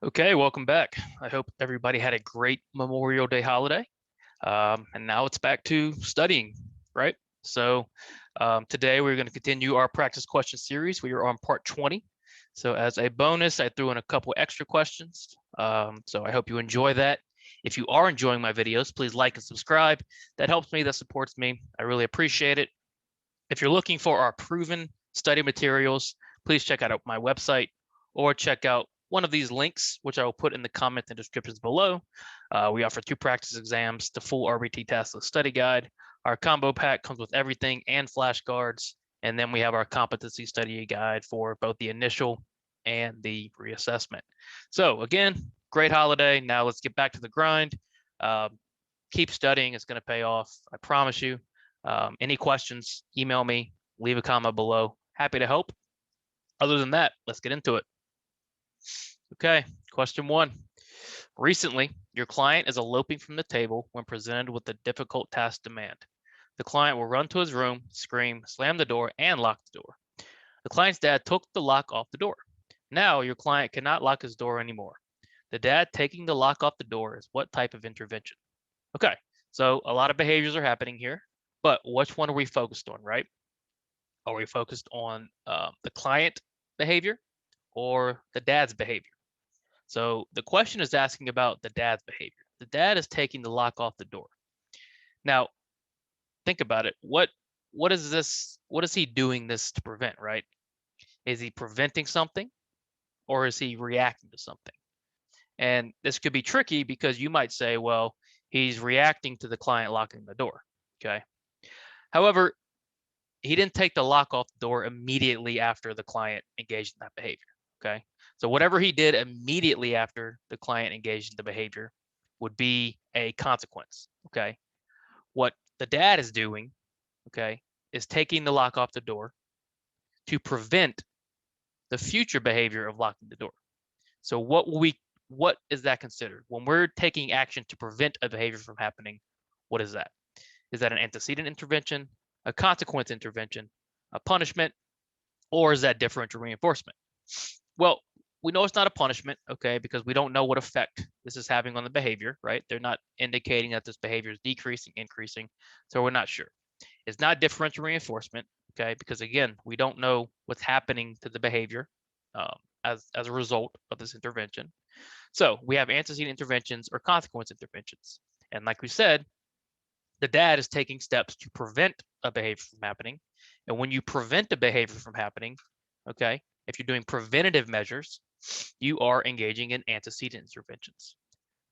Okay, welcome back. I hope everybody had a great Memorial Day holiday. And now it's back to studying, right? So today we're going to continue our practice question series. We are on part 20. So as a bonus, I threw in a couple extra questions. So I hope you enjoy that. If you are enjoying my videos, please like and subscribe. That helps me, that supports me. I really appreciate it. If you're looking for our proven study materials, please check out my website or check out one of these links, which I will put in the comments and descriptions below. We offer 2 practice exams, the full RBT taskless study guide. Our combo pack comes with everything and flashcards. And then we have our competency study guide for both the initial and the reassessment. So again, great holiday. Now let's get back to the grind. Keep studying. It's going to pay off. I promise you. Any questions, email me, leave a comment below. Happy to help. Other than that, let's get into it. Okay, question 1. Recently, your client is eloping from the table when presented with a difficult task demand. The client will run to his room, scream, slam the door, and lock the door. The client's dad took the lock off the door. Now your client cannot lock his door anymore. The dad taking the lock off the door is what type of intervention? Okay, so a lot of behaviors are happening here, but which one are we focused on, right? Are we focused on the client behavior or the dad's behavior? So the question is asking about the dad's behavior. The dad is taking the lock off the door. Now, think about it. What is this? What is he doing this to prevent, right? Is he preventing something or is he reacting to something? And this could be tricky because you might say, well, he's reacting to the client locking the door. Okay. However, he didn't take the lock off the door immediately after the client engaged in that behavior. Okay. So whatever he did immediately after the client engaged in the behavior would be a consequence. Okay. What the dad is doing, okay, is taking the lock off the door to prevent the future behavior of locking the door. So what is that considered? When we're taking action to prevent a behavior from happening, what is that? Is that an antecedent intervention, a consequence intervention, a punishment, or is that differential reinforcement? Well, we know it's not a punishment, okay, because we don't know what effect this is having on the behavior, right? They're not indicating that this behavior is decreasing, increasing, so we're not sure. It's not differential reinforcement, okay, because again, we don't know what's happening to the behavior as a result of this intervention. So we have antecedent interventions or consequence interventions. And like we said, the dad is taking steps to prevent a behavior from happening. And when you prevent a behavior from happening, okay, if you're doing preventative measures, you are engaging in antecedent interventions.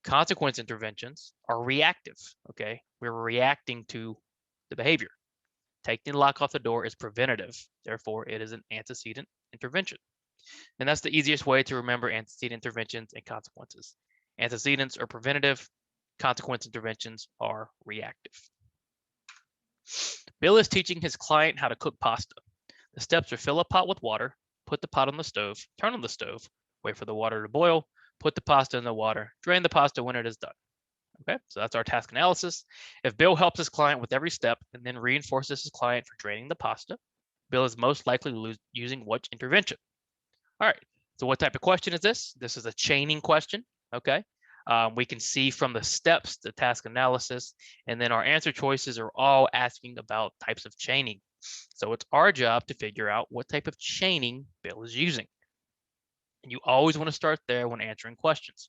Consequence interventions are reactive, okay? We're reacting to the behavior. Taking the lock off the door is preventative. Therefore, it is an antecedent intervention. And that's the easiest way to remember antecedent interventions and consequences. Antecedents are preventative. Consequence interventions are reactive. Bill is teaching his client how to cook pasta. The steps are fill a pot with water, put the pot on the stove, turn on the stove, wait for the water to boil, put the pasta in the water, drain the pasta when it is done. Okay, so that's our task analysis. If Bill helps his client with every step and then reinforces his client for draining the pasta, Bill is most likely using which intervention? All right, so what type of question is this? This is a chaining question, okay? We can see from the steps, the task analysis, and then our answer choices are all asking about types of chaining. So it's our job to figure out what type of chaining Bill is using. And you always want to start there when answering questions.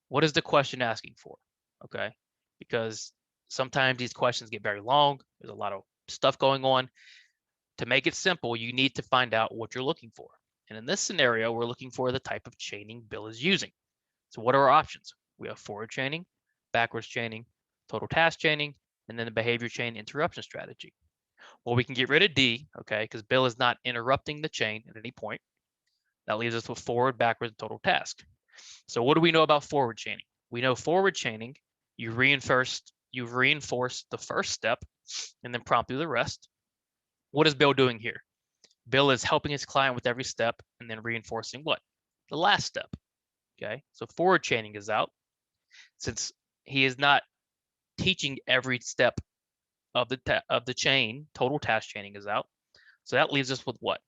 What is the question asking for? Okay, because sometimes these questions get very long. There's a lot of stuff going on. To make it simple, you need to find out what you're looking for. And in this scenario, we're looking for the type of chaining Bill is using. So what are our options? We have forward chaining, backwards chaining, total task chaining, and then the behavior chain interruption strategy. Well, we can get rid of D, okay, because Bill is not interrupting the chain at any point. That leaves us with forward, backwards, and total task. So what do we know about forward chaining? We know forward chaining, you reinforce the first step and then prompt through the rest. What is Bill doing here? Bill is helping his client with every step and then reinforcing what? The last step. Okay, so forward chaining is out. Since he is not teaching every step of the chain, total task chaining is out. So that leaves us with what?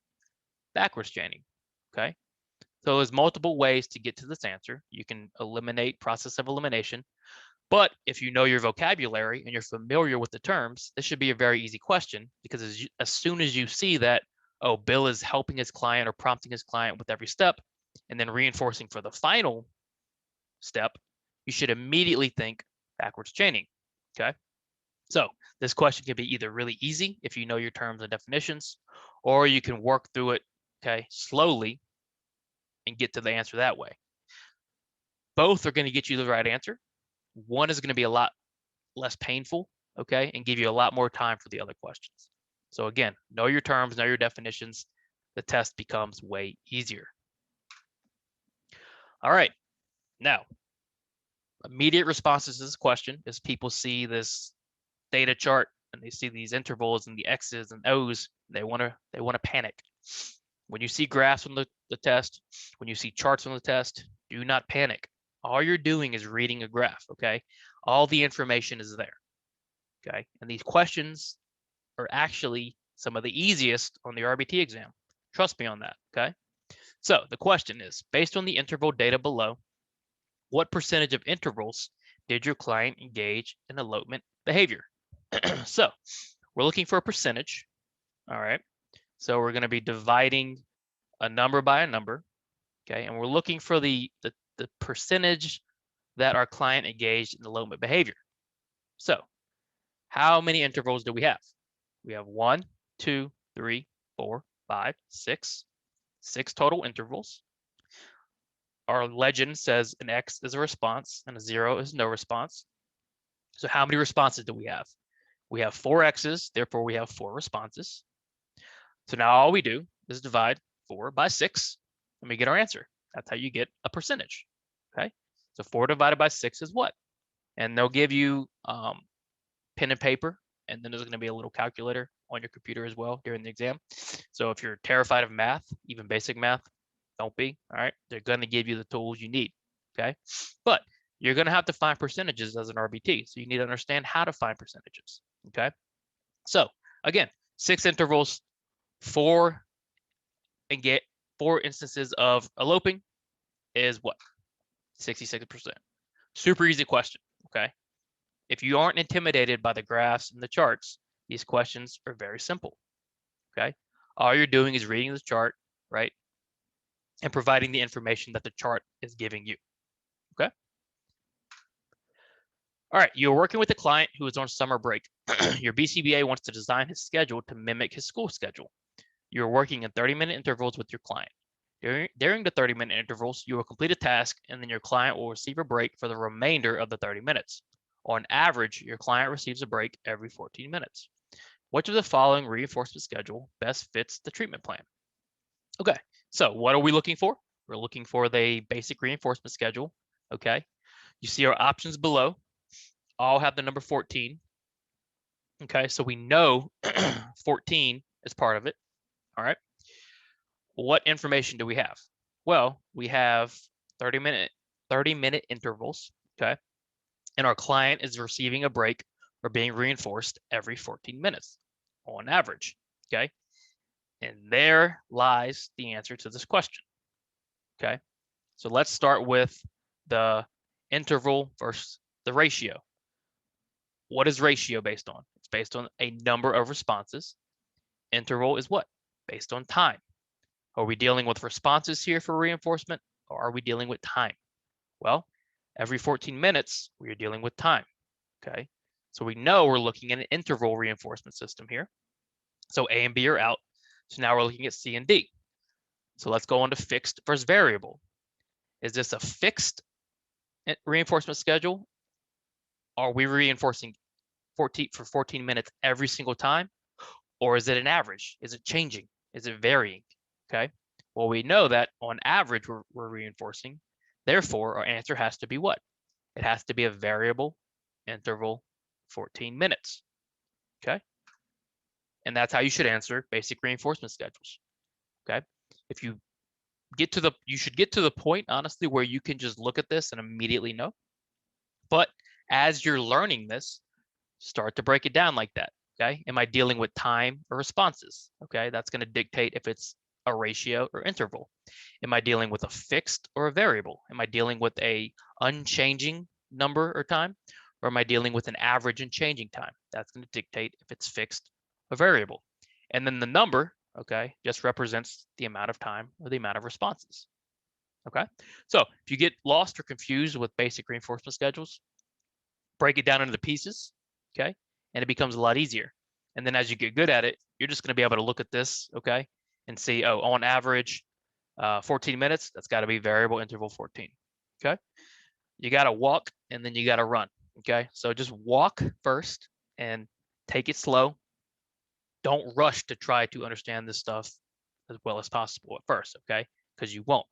Backwards chaining. Okay, So there's multiple ways to get to this answer. You can eliminate, process of elimination. But if you know your vocabulary and you're familiar with the terms, this should be a very easy question, because as soon as you see that, oh, Bill is helping his client or prompting his client with every step and then reinforcing for the final step, you should immediately think backwards chaining, okay? So this question can be either really easy if you know your terms and definitions, or you can work through it, okay, slowly and get to the answer that way. Both are going to get you the right answer. One is going to be a lot less painful, okay, and give you a lot more time for the other questions. So again, know your terms, know your definitions. The test becomes way easier. All right, now, immediate responses to this question is people see this data chart and they see these intervals and the X's and O's, they want to panic. When you see graphs on the test, when you see charts on the test, do not panic. All you're doing is reading a graph, okay? All the information is there, okay? And these questions are actually some of the easiest on the RBT exam. Trust me on that, okay? So the question is, based on the interval data below, what percentage of intervals did your client engage in elopement behavior? So we're looking for a percentage, all right? So we're going to be dividing a number by a number, okay? And we're looking for the percentage that our client engaged in elopement behavior. So how many intervals do we have? We have 1, 2, 3, 4, 5, 6. 6 total intervals. Our legend says an X is a response and a 0 is no response. So how many responses do we have? We have 4 X's, therefore we have 4 responses. So now all we do is divide 4 by 6 and we get our answer. That's how you get a percentage, okay? So 4 divided by 6 is what? And they'll give you pen and paper, and then there's going to be a little calculator on your computer as well during the exam. So if you're terrified of math, even basic math, don't be, all right? They're going to give you the tools you need, okay? But you're going to have to find percentages as an RBT, so you need to understand how to find percentages, okay? So again, 6 intervals, 4 and get 4 instances of eloping is what? 66%. Super easy question, okay? If you aren't intimidated by the graphs and the charts, these questions are very simple, okay? All you're doing is reading the chart, right? And providing the information that the chart is giving you, okay? All right, you're working with a client who is on summer break. Your BCBA wants to design his schedule to mimic his school schedule. You're working in 30-minute intervals with your client. During the 30-minute intervals, you will complete a task and then your client will receive a break for the remainder of the 30 minutes. On average, your client receives a break every 14 minutes. Which of the following reinforcement schedule best fits the treatment plan? Okay, so what are we looking for? We're looking for the basic reinforcement schedule, okay? You see our options below, all have the number 14, okay? So we know 14 is part of it, all right? What information do we have? Well, we have 30-minute intervals, okay? And our client is receiving a break or being reinforced every 14 minutes on average, okay? And there lies the answer to this question, okay? So let's start with the interval versus the ratio. What is ratio based on? It's based on a number of responses. Interval is what? Based on time. Are we dealing with responses here for reinforcement, or are we dealing with time? Well, every 14 minutes, we are dealing with time, okay? So we know we're looking at an interval reinforcement system here. So A and B are out. So now we're looking at C and D. So let's go on to fixed versus variable. Is this a fixed reinforcement schedule? Are we reinforcing 14 minutes every single time? Or is it an average? Is it changing? Is it varying? Okay. Well, we know that on average, we're reinforcing. Therefore, our answer has to be what? It has to be a variable interval 14 minutes. Okay. And that's how you should answer basic reinforcement schedules. Okay. If you you should get to the point, honestly, where you can just look at this and immediately know. But as you're learning this, start to break it down like that. Okay. Am I dealing with time or responses? Okay. That's going to dictate if it's a ratio, or interval? Am I dealing with a fixed or a variable? Am I dealing with a unchanging number or time? Or am I dealing with an average and changing time? That's going to dictate if it's fixed or variable. And then the number, okay, just represents the amount of time or the amount of responses. Okay, so if you get lost or confused with basic reinforcement schedules, break it down into the pieces, okay, and it becomes a lot easier. And then as you get good at it, you're just going to be able to look at this, okay, and see, oh, on average, 14 minutes, that's got to be variable interval 14, okay? You got to walk and then you got to run, okay? So just walk first and take it slow. Don't rush to try to understand this stuff as well as possible at first, okay? Because you won't.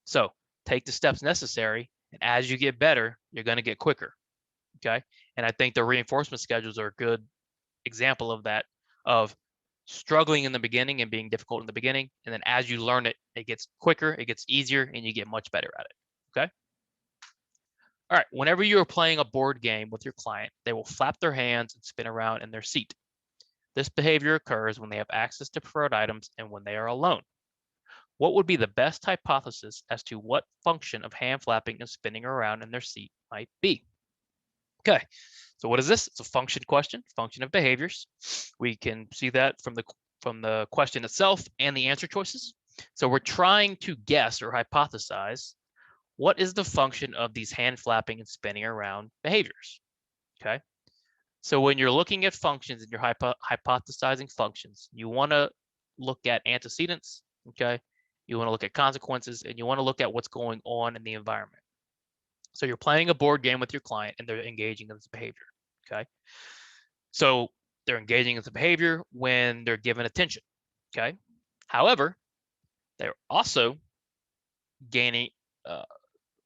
So take the steps necessary, and as you get better, you're going to get quicker, okay? And I think the reinforcement schedules are a good example of that, of struggling in the beginning and being difficult in the beginning, and then as you learn it, it gets quicker, it gets easier, and you get much better at it, okay? All right, whenever you are playing a board game with your client, they will flap their hands and spin around in their seat. This behavior occurs when they have access to preferred items and when they are alone. What would be the best hypothesis as to what function of hand flapping and spinning around in their seat might be? Okay, so what is this? It's a function question, function of behaviors. We can see that from the question itself and the answer choices. So we're trying to guess or hypothesize what is the function of these hand flapping and spinning around behaviors. Okay, so when you're looking at functions and you're hypothesizing functions, you want to look at antecedents. Okay, you want to look at consequences, and you want to look at what's going on in the environment. So you're playing a board game with your client and they're engaging in this behavior, okay? So they're engaging in the behavior when they're given attention, okay? However, they're also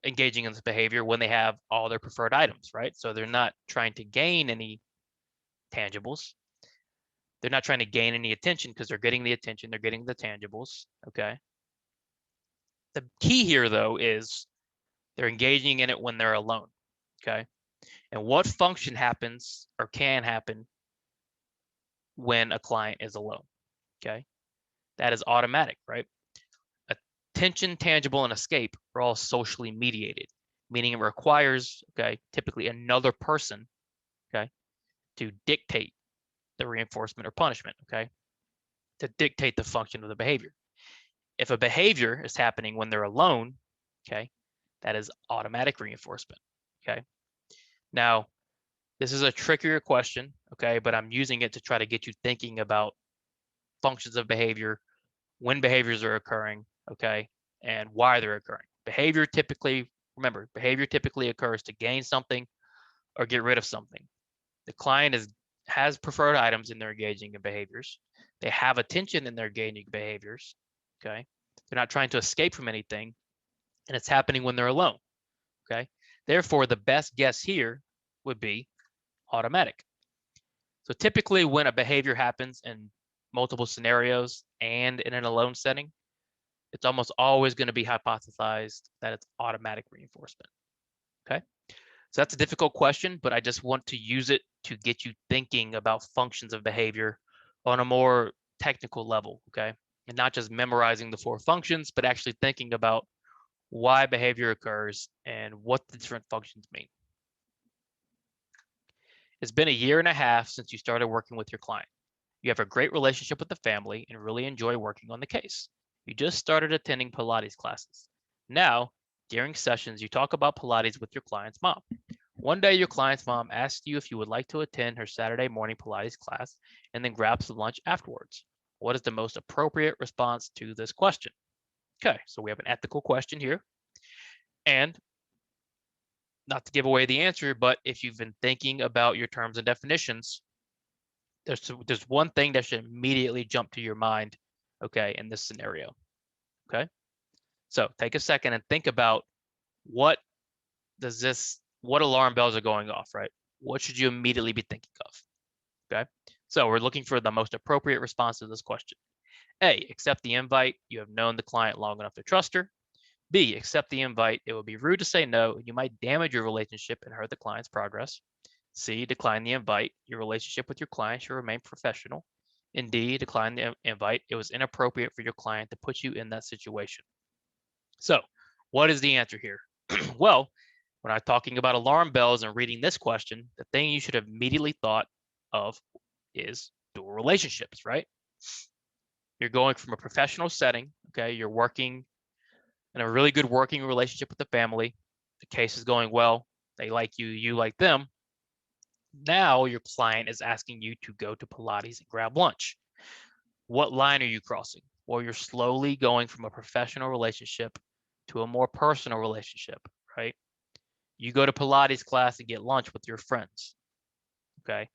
engaging in this behavior when they have all their preferred items, right? So they're not trying to gain any tangibles. They're not trying to gain any attention because they're getting the attention, they're getting the tangibles, okay? The key here, though, is they're engaging in it when they're alone, okay? And what function happens or can happen when a client is alone, okay? That is automatic, right? Attention, tangible, and escape are all socially mediated, meaning it requires, okay, typically another person, okay, to dictate the reinforcement or punishment, okay, to dictate the function of the behavior. If a behavior is happening when they're alone, okay, that is automatic reinforcement, okay? Now, this is a trickier question, okay, but I'm using it to try to get you thinking about functions of behavior, when behaviors are occurring, okay, and why they're occurring. Behavior typically occurs to gain something or get rid of something. The client has preferred items and they're engaging in behaviors. They have attention and they're gaining behaviors, okay? They're not trying to escape from anything, and it's happening when they're alone, okay? Therefore, the best guess here would be automatic. So typically when a behavior happens in multiple scenarios and in an alone setting, it's almost always going to be hypothesized that it's automatic reinforcement, okay? So that's a difficult question, but I just want to use it to get you thinking about functions of behavior on a more technical level, okay? And not just memorizing the 4 functions, but actually thinking about why behavior occurs and what the different functions mean. It's been a year and a half since you started working with your client. You have a great relationship with the family and really enjoy working on the case. You just started attending Pilates classes. Now, during sessions, you talk about Pilates with your client's mom. One day, your client's mom asked you if you would like to attend her Saturday morning Pilates class and then grab some lunch afterwards. What is the most appropriate response to this question? Okay, so we have an ethical question here. And not to give away the answer, but if you've been thinking about your terms and definitions, there's one thing that should immediately jump to your mind, okay, in this scenario, okay? So take a second and think about what alarm bells are going off, right? What should you immediately be thinking of, okay? So we're looking for the most appropriate response to this question. A, accept the invite. You have known the client long enough to trust her. B, accept the invite. It would be rude to say no. You might damage your relationship and hurt the client's progress. C, decline the invite. Your relationship with your client should remain professional. and D, decline the invite. It was inappropriate for your client to put you in that situation. So what is the answer here? Well, when I'm talking about alarm bells and reading this question, the thing you should have immediately thought of is dual relationships, right? You're going from a professional setting, okay? You're working in a really good working relationship with the family. The case is going well. They like you, you like them. Now your client is asking you to go to Pilates and grab lunch. What line are you crossing? Well, you're slowly going from a professional relationship to a more personal relationship, right? You go to Pilates class and get lunch with your friends, okay?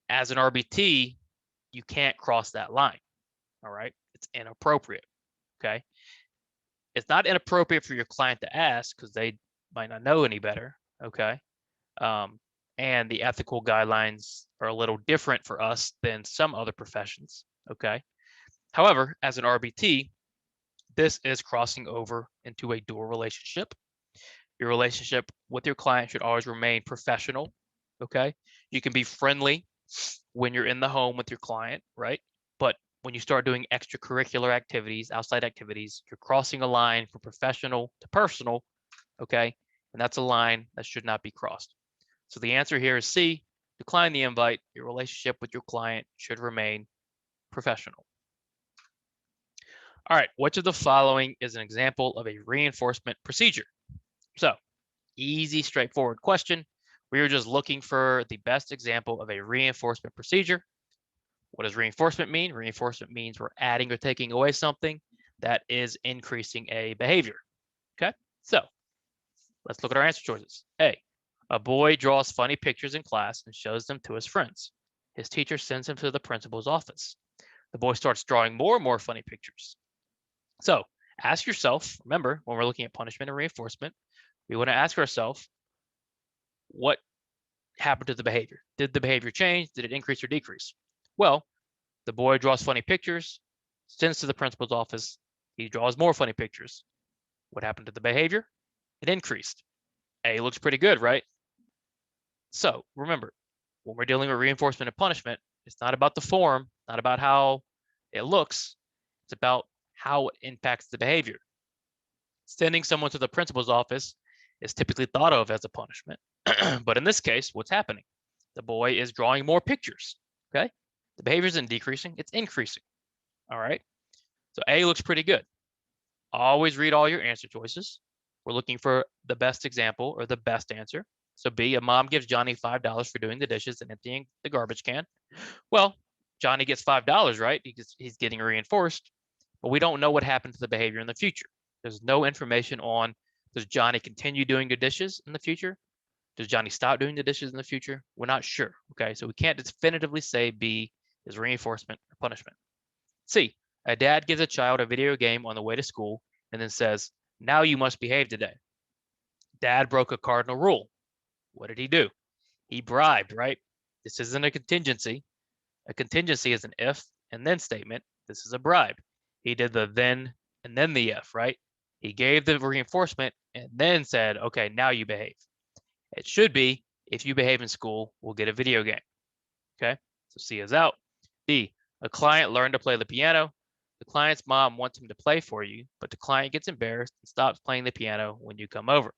As an RBT, you can't cross that line, all right? It's inappropriate, okay? It's not inappropriate for your client to ask because they might not know any better, okay? And the ethical guidelines are a little different for us than some other professions, okay? However, as an RBT, this is crossing over into a dual relationship. Your relationship with your client should always remain professional, okay? You can be friendly when you're in the home with your client, right? But when you start doing extracurricular activities, outside activities, you're crossing a line from professional to personal, okay? And that's a line that should not be crossed. So the answer here is C, decline the invite. Your relationship with your client should remain professional. All right, which of the following is an example of a reinforcement procedure? So easy, straightforward question. We were just looking for the best example of a reinforcement procedure. What does reinforcement mean? Reinforcement means we're adding or taking away something that is increasing a behavior. Okay, so let's look at our answer choices. A boy draws funny pictures in class and shows them to his friends. His teacher sends him to the principal's office. The boy starts drawing more and more funny pictures. So ask yourself, remember, when we're looking at punishment and reinforcement, we want to ask ourselves, what happened to the behavior? Did the behavior change? Did it increase or decrease? Well, the boy draws funny pictures, sends to the principal's office. He draws more funny pictures. What happened to the behavior? It increased. A looks pretty good, right? So remember, when we're dealing with reinforcement and punishment, it's not about the form, not about how it looks. It's about how it impacts the behavior. Sending someone to the principal's office is typically thought of as a punishment. But in this case, what's happening? The boy is drawing more pictures, okay? The behavior isn't decreasing, it's increasing, all right? So A looks pretty good. Always read all your answer choices. We're looking for the best example or the best answer. So B, a mom gives Johnny $5 for doing the dishes and emptying the garbage can. Well, Johnny gets $5, right? Because he's getting reinforced, but we don't know what happened to the behavior in the future. There's no information on, does Johnny continue doing the dishes in the future? Does Johnny stop doing the dishes in the future? We're not sure, okay? So we can't definitively say B is reinforcement or punishment. C, a dad gives a child a video game on the way to school and then says, now you must behave today. Dad broke a cardinal rule. What did he do? He bribed, right? This isn't a contingency. A contingency is an if and then statement. This is a bribe. He did the then and then the if, right? He gave the reinforcement and then said, okay, now you behave. It should be, if you behave in school, we'll get a video game. Okay, so C is out. D, a client learned to play the piano. The client's mom wants him to play for you, but the client gets embarrassed and stops playing the piano when you come over.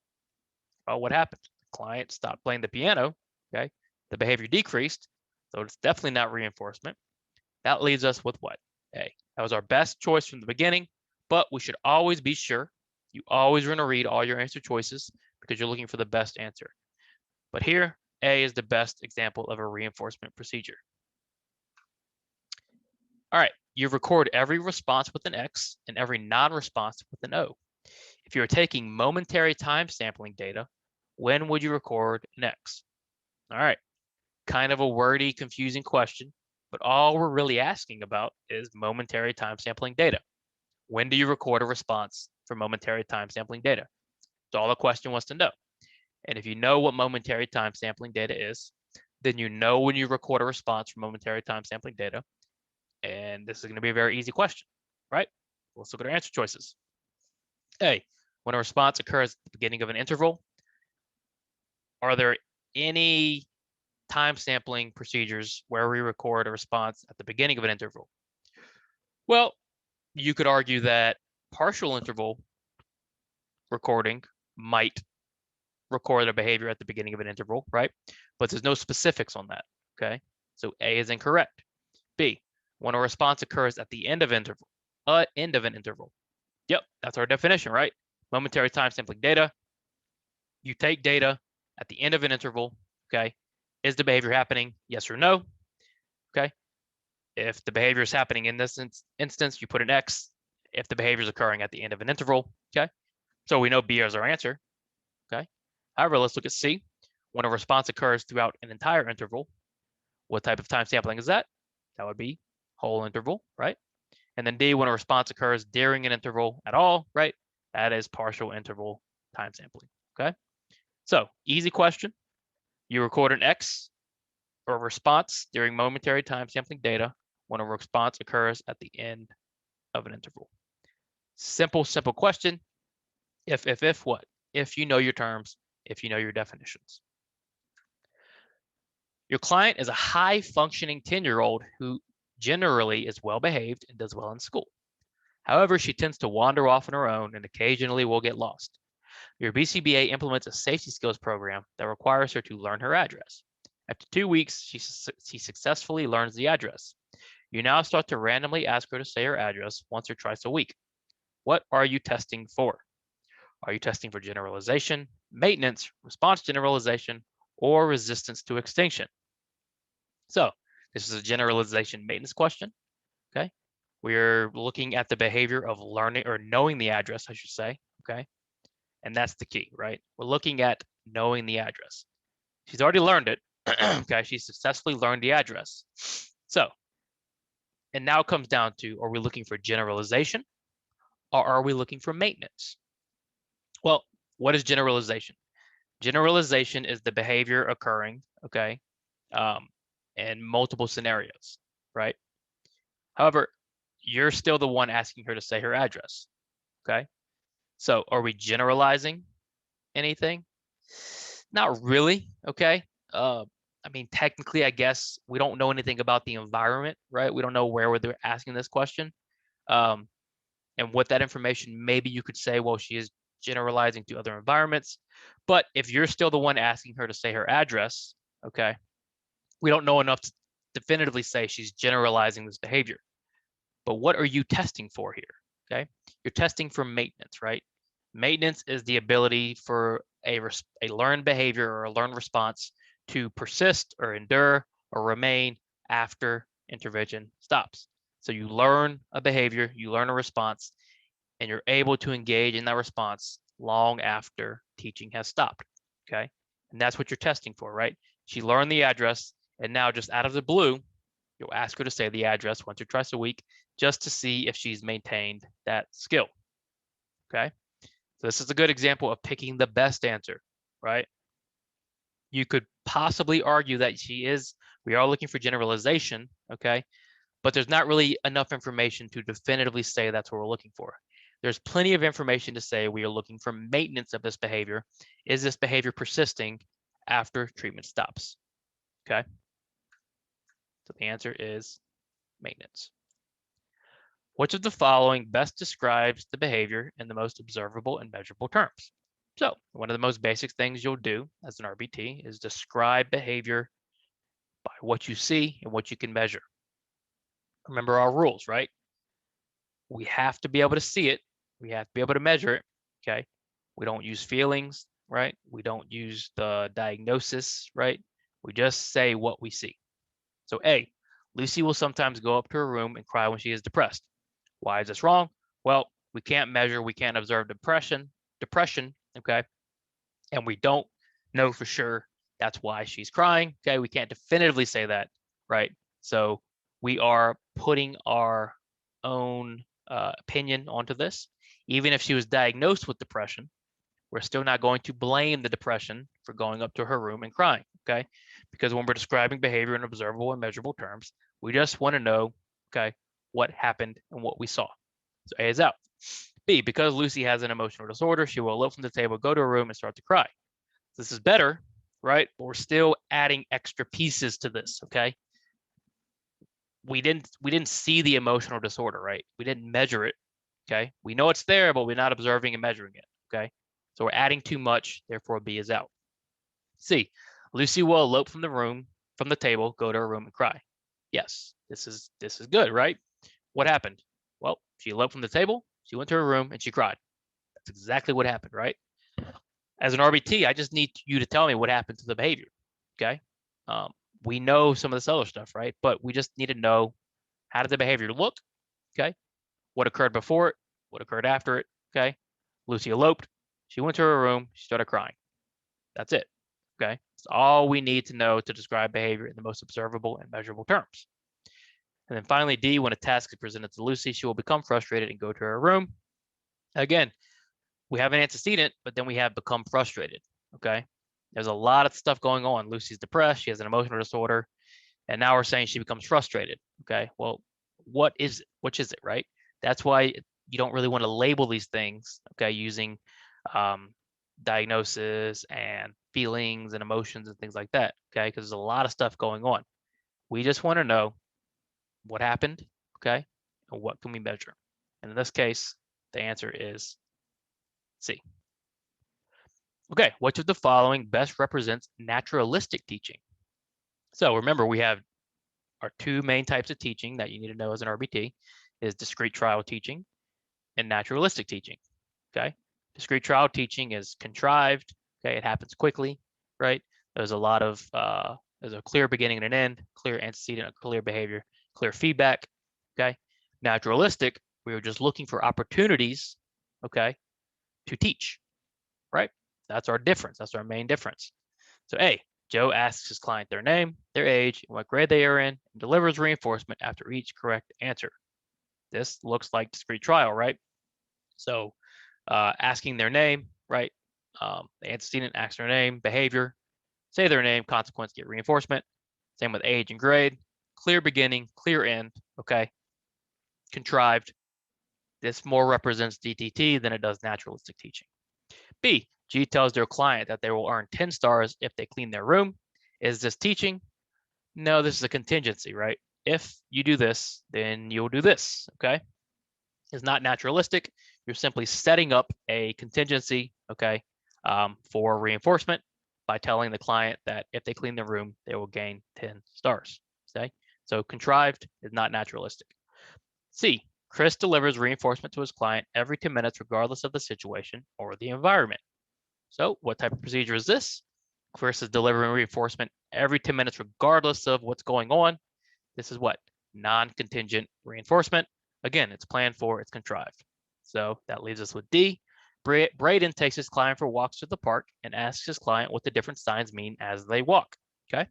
Oh, what happened? The client stopped playing the piano. Okay, the behavior decreased, so it's definitely not reinforcement. That leaves us with what? A. That was our best choice from the beginning, but we should always be sure. You always want to read all your answer choices because you're looking for the best answer. But here, A is the best example of a reinforcement procedure. All right, you record every response with an X and every non-response with an O. If you're taking momentary time sampling data, when would you record an X? All right, kind of a wordy, confusing question, but all we're really asking about is momentary time sampling data. When do you record a response for momentary time sampling data? That's all the question wants to know. And if you know what momentary time sampling data is, then you know when you record a response for momentary time sampling data. And this is going to be a very easy question, right? Let's look at our answer choices. A, when a response occurs at the beginning of an interval, are there any time sampling procedures where we record a response at the beginning of an interval? Well, you could argue that partial interval recording might record a behavior at the beginning of an interval, right? But there's no specifics on that, okay? So A is incorrect. B, when a response occurs at the end of an interval. Yep, that's our definition, right? Momentary time sampling data. You take data at the end of an interval, okay? Is the behavior happening? Yes or no, okay? If the behavior is happening in this instance, you put an X. If the behavior is occurring at the end of an interval, okay? So we know B is our answer, okay? However, let's look at C. When a response occurs throughout an entire interval, what type of time sampling is that? That would be whole interval, right? And then D, when a response occurs during an interval at all, right? That is partial interval time sampling, okay? So easy question. You record an X or response during momentary time sampling data when a response occurs at the end of an interval. Simple question. If what? If you know your terms, if you know your definitions. Your client is a high-functioning 10-year-old who generally is well-behaved and does well in school. However, she tends to wander off on her own and occasionally will get lost. Your BCBA implements a safety skills program that requires her to learn her address. After 2 weeks, she successfully learns the address. You now start to randomly ask her to say her address once or twice a week. What are you testing for? Are you testing for generalization, maintenance, response generalization, or resistance to extinction? So this is a generalization maintenance question, okay? We're looking at the behavior of learning or knowing the address, I should say, okay? And that's the key, right? We're looking at knowing the address. She's already learned it, okay? She successfully learned the address. So, and now it comes down to, are we looking for generalization or are we looking for maintenance? Well, what is generalization? Generalization is the behavior occurring, okay, in multiple scenarios, right? However, you're still the one asking her to say her address, okay? So are we generalizing anything? Not really, okay? I mean, technically, I guess we don't know anything about the environment, right? We don't know where they're asking this question. And with that information, maybe you could say, well, she is generalizing to other environments. But if you're still the one asking her to say her address, okay, we don't know enough to definitively say she's generalizing this behavior. But what are you testing for here, okay? You're testing for maintenance, right? Maintenance is the ability for a learned behavior or a learned response to persist or endure or remain after intervention stops. So you learn a behavior, you learn a response, and you're able to engage in that response long after teaching has stopped, okay? And that's what you're testing for, right? She learned the address, and now just out of the blue, you'll ask her to say the address once or twice a week just to see if she's maintained that skill, okay? So this is a good example of picking the best answer, right? You could possibly argue that we are looking for generalization, okay? But there's not really enough information to definitively say that's what we're looking for. There's plenty of information to say we are looking for maintenance of this behavior. Is this behavior persisting after treatment stops? Okay. So the answer is maintenance. Which of the following best describes the behavior in the most observable and measurable terms? So one of the most basic things you'll do as an RBT is describe behavior by what you see and what you can measure. Remember our rules, right? We have to be able to see it. We have to be able to measure it, okay? We don't use feelings, right? We don't use the diagnosis, right? We just say what we see. So A, Lucy will sometimes go up to her room and cry when she is depressed. Why is this wrong? Well, we can't measure, we can't observe depression, okay? And we don't know for sure that's why she's crying, okay? We can't definitively say that, right? So we are putting our own opinion onto this. Even if she was diagnosed with depression, we're still not going to blame the depression for going up to her room and crying, okay? Because when we're describing behavior in observable and measurable terms, we just want to know, okay, what happened and what we saw. So A is out. B, because Lucy has an emotional disorder, she will lift from the table, go to her room, and start to cry. This is better right? But we're still adding extra pieces to this, okay? We didn't see the emotional disorder, right? We didn't measure it, okay? We know it's there, but we're not observing and measuring it, okay? So we're adding too much, therefore B is out. C, Lucy will elope from the table, go to her room and cry. Yes, this is good, right? What happened? Well, she eloped from the table, she went to her room and she cried. That's exactly what happened, right? As an RBT, I just need you to tell me what happened to the behavior, okay? We know some of this other stuff, right? But we just need to know, how did the behavior look, okay? What occurred before it, what occurred after it, okay? Lucy eloped, she went to her room, she started crying. That's it, okay? It's all we need to know to describe behavior in the most observable and measurable terms. And then finally, D, when a task is presented to Lucy, she will become frustrated and go to her room. Again, we have an antecedent, but then we have become frustrated, okay? There's a lot of stuff going on. Lucy's depressed, she has an emotional disorder, and now we're saying she becomes frustrated, okay? Well, what is it? Which is it, right? That's why you don't really want to label these things, okay, using diagnosis and feelings and emotions and things like that, okay? Because there's a lot of stuff going on. We just want to know what happened, okay, and what can we measure? And in this case, the answer is C. Okay, which of the following best represents naturalistic teaching? So remember, we have our two main types of teaching that you need to know as an RBT is discrete trial teaching and naturalistic teaching, okay? Discrete trial teaching is contrived, okay? It happens quickly, right? There's a lot of, there's a clear beginning and an end, clear antecedent, a clear behavior, clear feedback, okay? Naturalistic, we were just looking for opportunities, okay, to teach, right? That's our difference. That's our main difference. So A, Joe asks his client their name, their age, and what grade they are in, and delivers reinforcement after each correct answer. This looks like discrete trial, right? So asking their name, right? The antecedent asks their name, behavior, say their name, consequence, get reinforcement. Same with age and grade. Clear beginning, clear end, okay? Contrived. This more represents DTT than it does naturalistic teaching. B, G tells their client that they will earn 10 stars if they clean their room. Is this teaching? No, this is a contingency, right? If you do this, then you'll do this, okay? It's not naturalistic. You're simply setting up a contingency, okay, for reinforcement by telling the client that if they clean the room, they will gain 10 stars, okay? So contrived is not naturalistic. C, Chris delivers reinforcement to his client every 10 minutes, regardless of the situation or the environment. So what type of procedure is this? Chris is delivering reinforcement every 10 minutes, regardless of what's going on. This is what? Non-contingent reinforcement. Again, it's planned for, it's contrived. So that leaves us with D. Braden takes his client for walks to the park and asks his client what the different signs mean as they walk, okay?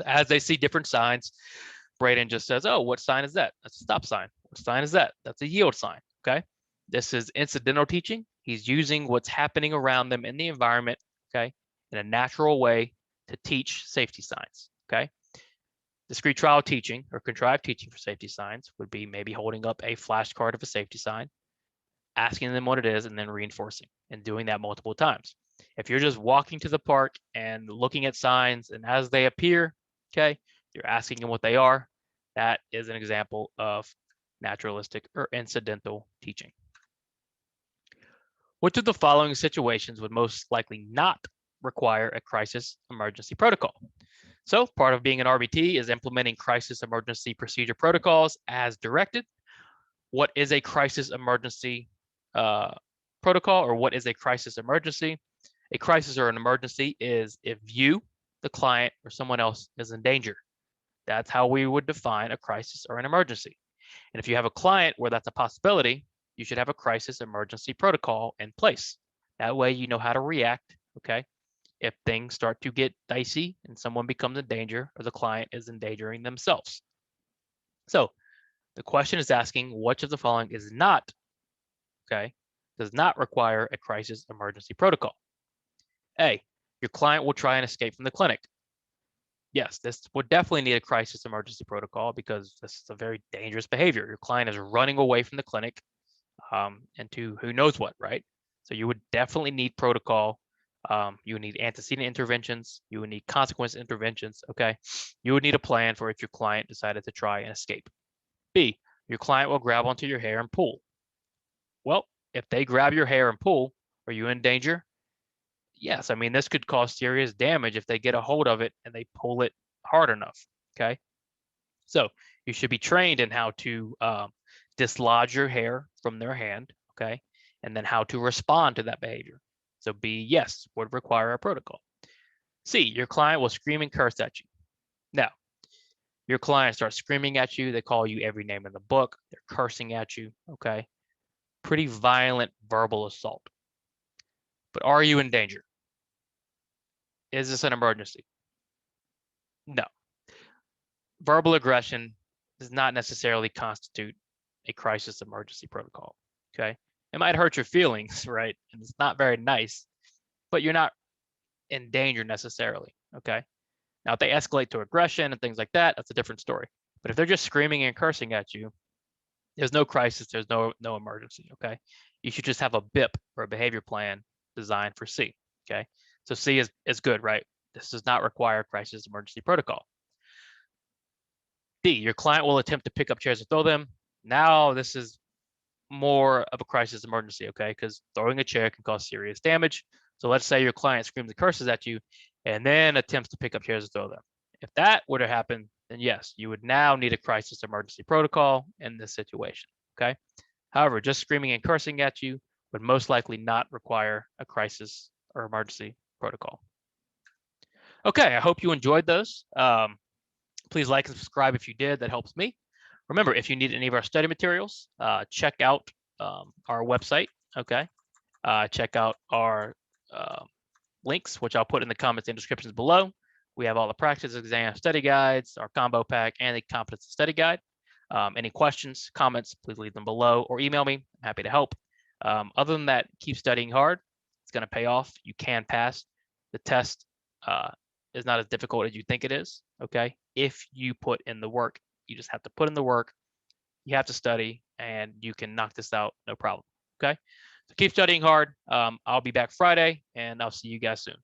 As they see different signs, Braden just says, oh, what sign is that? That's a stop sign. What sign is that? That's a yield sign, okay? This is incidental teaching. He's using what's happening around them in the environment, okay, in a natural way to teach safety signs, okay? Discrete trial teaching or contrived teaching for safety signs would be maybe holding up a flashcard of a safety sign, asking them what it is, and then reinforcing and doing that multiple times. If you're just walking to the park and looking at signs and as they appear, okay, you're asking them what they are, that is an example of naturalistic or incidental teaching. Which of the following situations would most likely not require a crisis emergency protocol? So part of being an RBT is implementing crisis emergency procedure protocols as directed. What is a crisis emergency protocol, or what is a crisis emergency? A crisis or an emergency is if you, the client, or someone else is in danger. That's how we would define a crisis or an emergency. And if you have a client where that's a possibility, you should have a crisis emergency protocol in place. That way you know how to react, okay, if things start to get dicey and someone becomes in danger or the client is endangering themselves. So the question is asking which of the following is not, okay, does not require a crisis emergency protocol. A, your client will try and escape from the clinic. Yes, this would definitely need a crisis emergency protocol because this is a very dangerous behavior. Your client is running away from the clinic and to who knows what, right? So you would definitely need protocol You would need antecedent interventions. You would need consequence interventions. Okay. You would need a plan for if your client decided to try and escape. B, your client will grab onto your hair and pull. Well, if they grab your hair and pull, are you in danger? Yes. I mean, this could cause serious damage if they get a hold of it and they pull it hard enough. Okay. So you should be trained in how to dislodge your hair from their hand. Okay. And then how to respond to that behavior. So B, yes, would require a protocol. C, your client will scream and curse at you. Now, your client starts screaming at you. They call you every name in the book. They're cursing at you. Okay. Pretty violent verbal assault. But are you in danger? Is this an emergency? No. Verbal aggression does not necessarily constitute a crisis emergency protocol. Okay. It might hurt your feelings, right? And it's not very nice, but you're not in danger necessarily. Okay. Now, if they escalate to aggression and things like that, that's a different story. But if they're just screaming and cursing at you, there's no crisis, there's no emergency. Okay. You should just have a BIP or a behavior plan designed for C. Okay. So C is good, right? This does not require crisis emergency protocol. D, your client will attempt to pick up chairs and throw them. Now, this is more of a crisis emergency, okay? Because throwing a chair can cause serious damage. So let's say your client screams and curses at you and then attempts to pick up chairs and throw them. If that were to happen, then yes, you would now need a crisis emergency protocol in this situation, okay? However, just screaming and cursing at you would most likely not require a crisis or emergency protocol. Okay, I hope you enjoyed those. Please like and subscribe if you did. That helps me. Remember, if you need any of our study materials, check out our website, okay? Check out our links, which I'll put in the comments and descriptions below. We have all the practice exam study guides, our combo pack, and the competency study guide. Any questions, comments, please leave them below or email me. I'm happy to help. Other than that, keep studying hard. It's going to pay off. You can pass. The test is not as difficult as you think it is, okay? If you put in the work, you just have to put in the work. You have to study, and you can knock this out, no problem, okay? So keep studying hard. I'll be back Friday, and I'll see you guys soon.